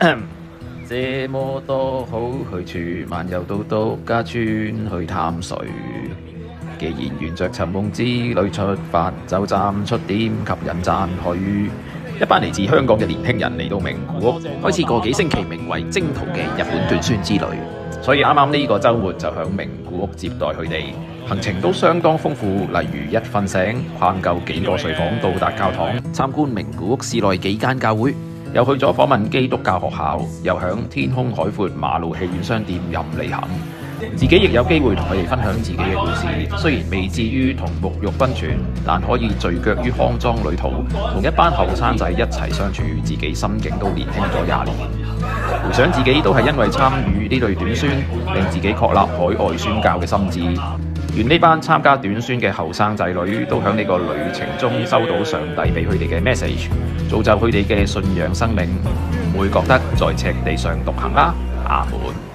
這麼多好去處，漫遊到獨家村去探誰？既然沿着尋夢之旅出發，就站出點吸引讚許。一班嚟自香港嘅年輕人嚟到名古屋，開始個幾星期名為征途嘅日本斷孫之旅。所以啱啱呢個週末就響名古屋接待佢哋，行程都相當豐富。例如一瞓醒，逛夠幾個睡房，到達教堂，參觀名古屋市內幾間教會，又去咗訪問基督教學校，又響天空海闊馬路戲院商店任你行。自己亦有機會同佢哋分享自己嘅故事，雖然未至於同沐浴溫泉，但可以聚腳於康莊旅途，同一班後生仔一齊相處，自己心境都年輕咗20年。回想自己都係因為參與呢類短宣，令自己確立海外宣教嘅心志。願呢班參加短宣嘅後生仔女都喺呢個旅程中收到上帝俾佢哋嘅 message， 造就佢哋嘅信仰生命，唔會覺得在赤地上獨行啦。阿門。